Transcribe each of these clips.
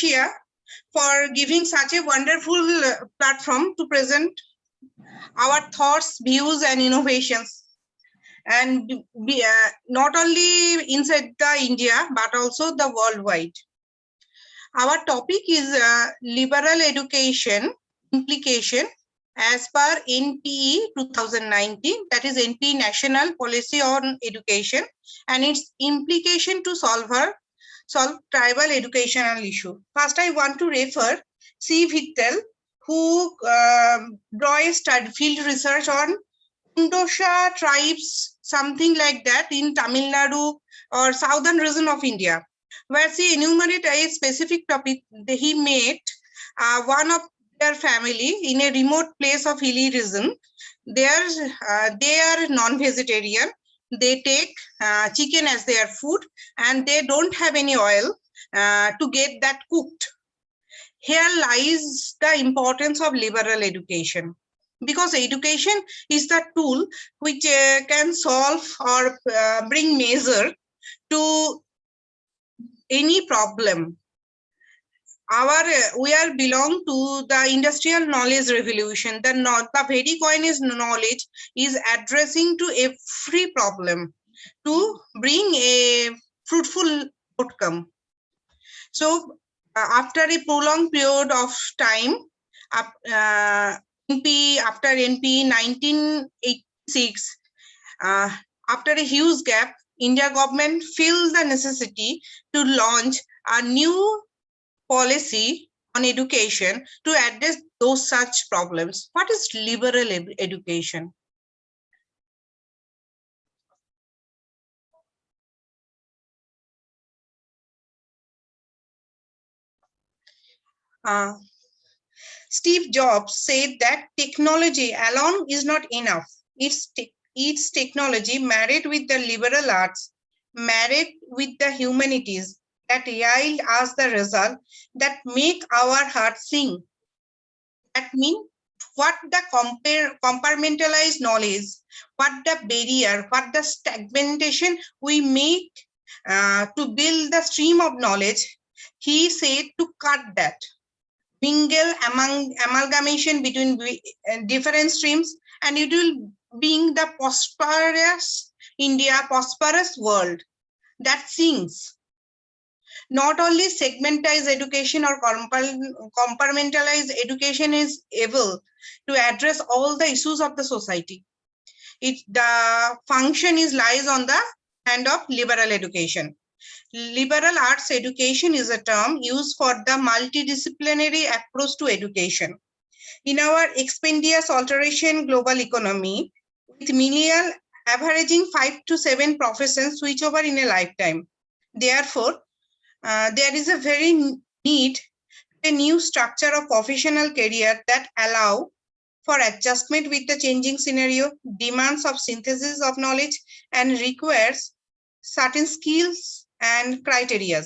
Asia for giving such a wonderful platform to present our thoughts, views, and innovations. And not only inside the India, but also the worldwide. Our topic is liberal education implication as per NPE 2019, that is NPE National Policy on Education, and its implication to solve tribal educational issue. First, I want to refer C. Vittal, who draw a field research on Kundosha tribes, something like that, in Tamil Nadu or southern region of India, where she enumerated a specific topic. He made one of their family in a remote place of hilly region. They are non-vegetarian. They take chicken as their food, and they don't have any oil to get that cooked. Here lies the importance of liberal education, because education is the tool which can solve or bring measure to any problem. We are belong to the industrial knowledge revolution. The very Coinage knowledge is addressing to every problem to bring a fruitful outcome. So after a prolonged period of time, after NP 1986, after a huge gap, India government feels the necessity to launch a new policy on education to address those such problems. What is liberal education? Steve Jobs said that technology alone is not enough. It's technology married with the liberal arts, married with the humanities, that yield us the result that make our heart sing. That means what the compartmentalized knowledge, what the barrier, what the stagnation we make to build the stream of knowledge. He said to cut that. Mingle amalgamation between different streams, and it will bring the prosperous India, prosperous world that sings. Not only segmentized education or compartmentalized education is able to address all the issues of the society. The function lies on the hand of liberal education. Liberal arts education is a term used for the multidisciplinary approach to education. In our expeditious alteration global economy, with millennial averaging 5 to 7 professions switch over in a lifetime. Therefore, there is a very need a new structure of professional career that allow for adjustment with the changing scenario, demands of synthesis of knowledge, and requires certain skills and criteria.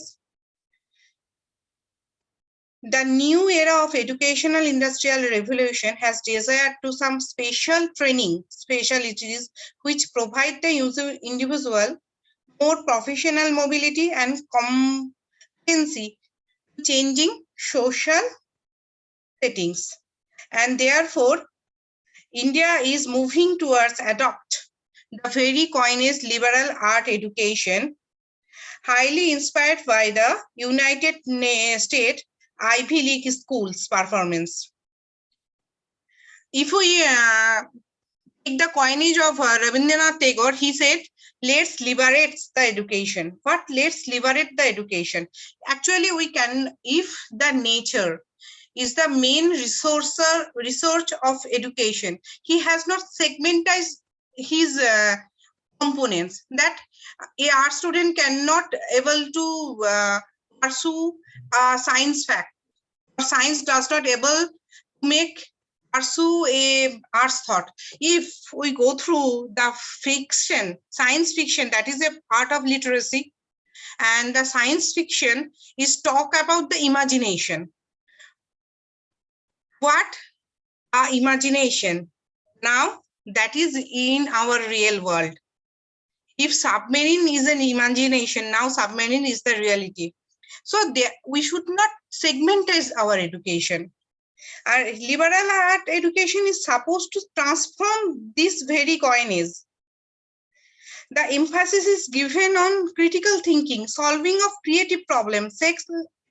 The new era of educational industrial revolution has desired to some special training specialties which provide the individual more professional mobility and competency changing social settings. And therefore, India is moving towards adopt the very Coinage liberal art education, highly inspired by the United States Ivy League schools performance. If we take the coinage of Rabindranath Tagore, he said, let's liberate the education. What? Let's liberate the education. Actually, we can, if the nature is the main resource of education, he has not segmentized his components, that a art student cannot able to pursue science fact, or science does not able to make pursue a arts thought. If we go through the fiction, science fiction, that is a part of literacy, and the science fiction is talk about the imagination. What are imagination? Now that is in our real world. If submarine is an imagination, now submarine is the reality. So we should not segmentize our education. Our liberal art education is supposed to transform this very coinage. The emphasis is given on critical thinking, solving of creative problems,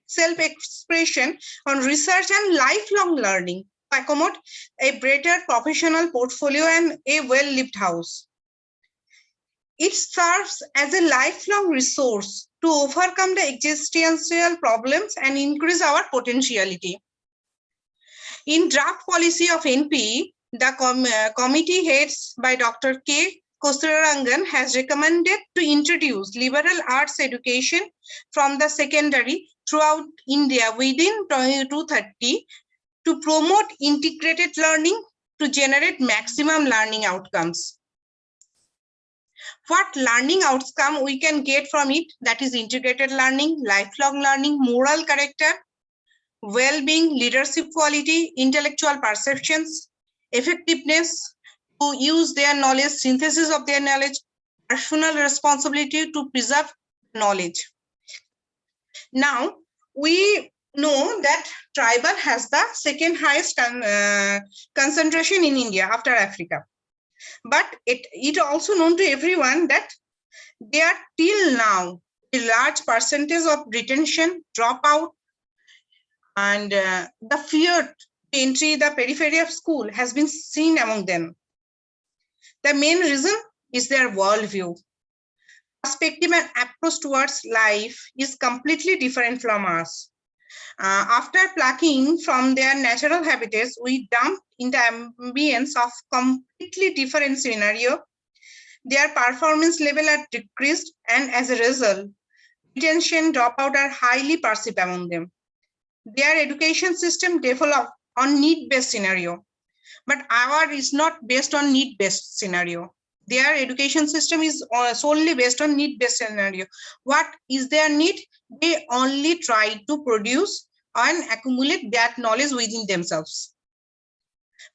self-expression, on research and lifelong learning to accommodate a better professional portfolio and a well-lived house. It serves as a lifelong resource to overcome the existential problems and increase our potentiality. In draft policy of NP, the committee heads by Dr. K. Kosturarangan has recommended to introduce liberal arts education from the secondary throughout India within 2030 to promote integrated learning to generate maximum learning outcomes. What learning outcome we can get from it? That is integrated learning, lifelong learning, moral character, well-being, leadership quality, intellectual perceptions, effectiveness to use their knowledge, synthesis of their knowledge, personal responsibility to preserve knowledge. Now, we know that tribal has the second highest concentration in India after Africa. But it also known to everyone that they are till now a large percentage of retention, dropout, and the fear to entry the periphery of school has been seen among them. The main reason is their worldview. Perspective and approach towards life is completely different from us. After plucking from their natural habitats, we dump in the ambience of completely different scenario. Their performance level are decreased, and as a result, retention, dropout are highly perceived among them. Their education system developed on need-based scenario, but our is not based on need-based scenario. Their education system is solely based on need-based scenario. What is their need? They only try to produce and accumulate that knowledge within themselves.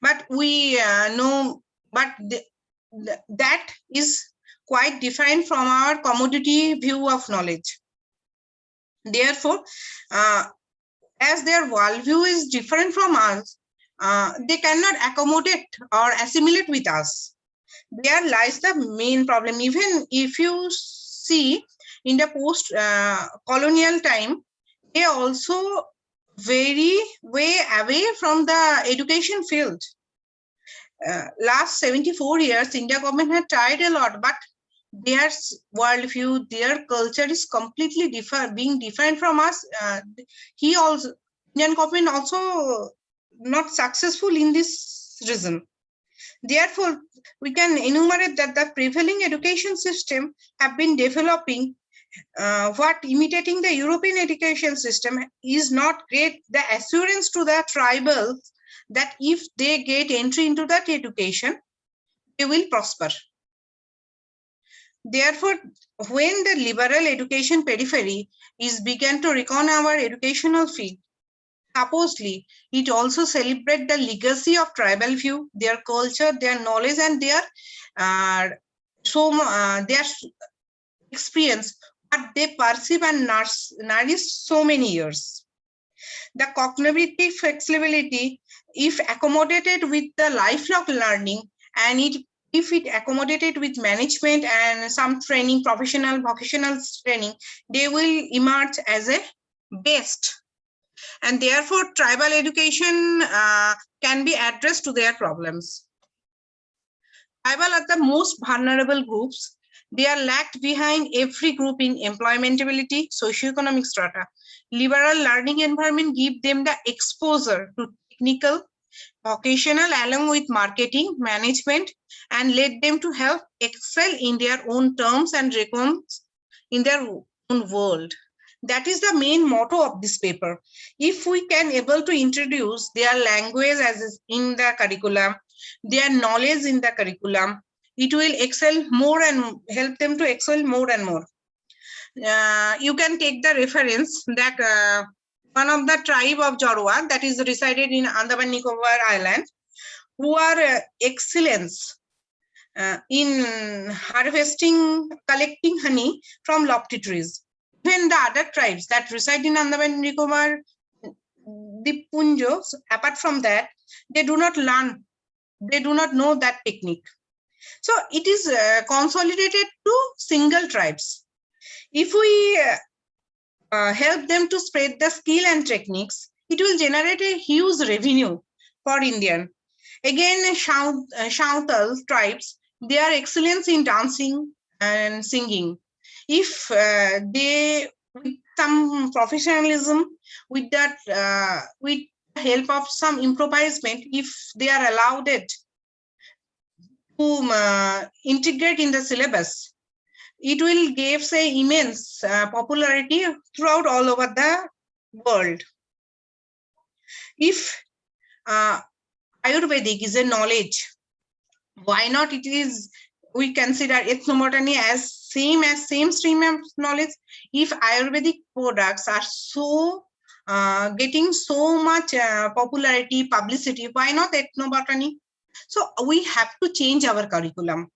But we know, but that is quite different from our commodity view of knowledge. Therefore, as their worldview is different from us, they cannot accommodate or assimilate with us. There lies the main problem. Even if you see in the post-colonial time, they also very way away from the education field. Last 74 years, India government had tried a lot, but their worldview, their culture is completely being different from us. Indian government also not successful in this reason. Therefore, we can enumerate that the prevailing education system have been developing what imitating the European education system is not great. The assurance to the tribals that if they get entry into that education, they will prosper. Therefore, when the liberal education periphery is began to recon our educational field, supposedly it also celebrate the legacy of tribal view, their culture, their knowledge, and their experience, what they perceive and nourish so many years. The cognitive flexibility, if accommodated with the lifelong learning, and if it accommodated with management and some training, professional, vocational training, they will emerge as a best. And therefore, tribal education can be addressed to their problems. Tribal are the most vulnerable groups. They are lagged behind every group in employmentability, socioeconomic strata. Liberal learning environment give them the exposure to technical, vocational, along with marketing, management, and led them to help excel in their own terms and recoms in their own world. That is the main motto of this paper. If we can able to introduce their language as is in the curriculum, their knowledge in the curriculum, it will excel more and help them to excel more and more. You can take the reference that one of the tribe of Jorwa that is resided in Andaman Nicobar Island, who are excellence in harvesting, collecting honey from lofty trees. Even the other tribes that reside in Andaman and Nicobar, Dippunjo, apart from that, they do not learn, they do not know that technique. So it is consolidated to single tribes. If we help them to spread the skill and techniques, it will generate a huge revenue for Indian. Again, Shautal tribes, they are excellent in dancing and singing. If they, with some professionalism, with that, with the help of some improvisement, if they are allowed it to integrate in the syllabus, it will give say immense popularity throughout all over the world. If Ayurvedic is a knowledge, why not it is we consider ethnobotany as same stream of knowledge? If Ayurvedic products are so getting so much popularity, publicity, why not ethnobotany? So we have to change our curriculum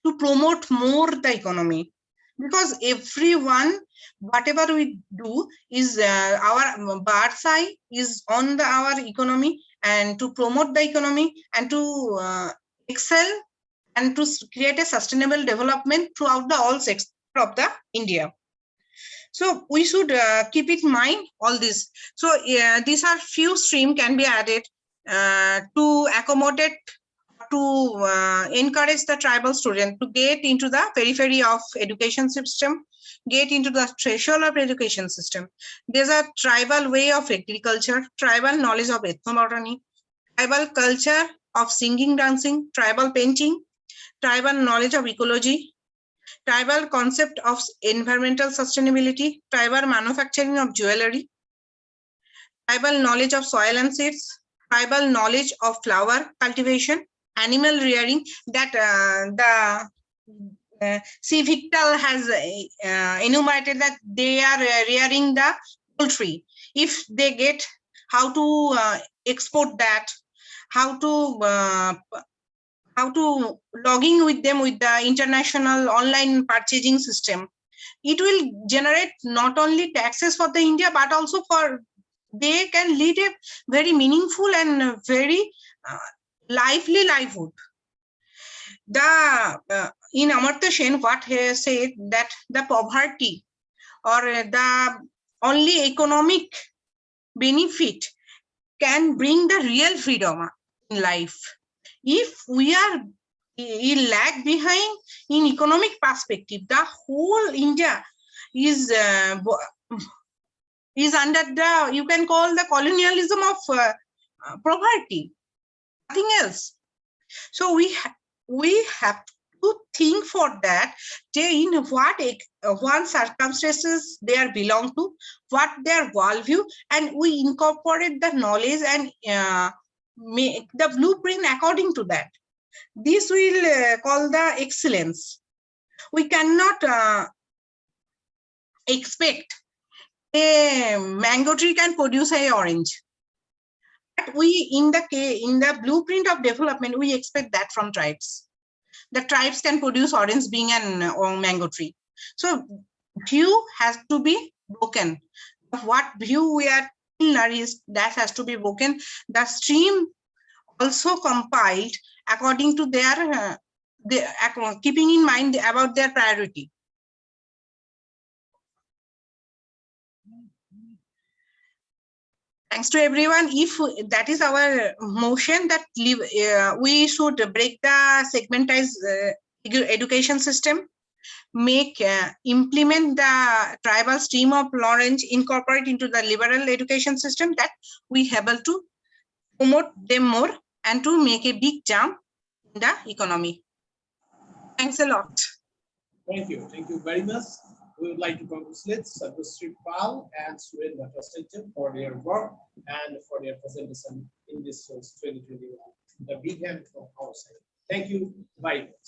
to promote more the economy, because everyone, whatever we do is our bird's eye is on our economy, and to promote the economy and to excel and to create a sustainable development throughout the all sectors of the India. So we should keep it in mind all this. So these are few stream can be added to accommodate, to encourage the tribal student to get into the periphery of education system, get into the threshold of education system. There's a tribal way of agriculture, tribal knowledge of ethnobotany, tribal culture of singing, dancing, tribal painting, tribal knowledge of ecology, tribal concept of environmental sustainability, tribal manufacturing of jewelry, tribal knowledge of soil and seeds, tribal knowledge of flower cultivation, animal rearing, that the C. Victal has enumerated that they are rearing the poultry. If they get how to export that, how to logging with them with the international online purchasing system, it will generate not only taxes for the India, but also for they can lead a very meaningful and very lively livelihood. The in Amartya Sen, what he said that the poverty or the only economic benefit can bring the real freedom in life. If we are lag behind in economic perspective, the whole India is under the, you can call the colonialism of poverty, nothing else. So we have to think for that, in what circumstances they are belong to, what their worldview, and we incorporate the knowledge and make the blueprint according to that. This will call the excellence. We cannot expect a mango tree can produce a orange. But we, in the blueprint of development, we expect that from tribes. The tribes can produce orange being an mango tree. So view has to be broken. What view we are nourished, that has to be broken. The stream also compiled according to their keeping in mind about their priority. Thanks to everyone. If that is our motion, that we should break the segmentized education system, implement the tribal stream of knowledge, incorporate into the liberal education system, that we able to promote them more and to make a big jump in the economy. Thanks a lot. Thank you very much. We would like to congratulate Sarvasri Pal and Surendra Prasthya for their work and for their presentation in this 2021. A big hand from our side. Thank you very much.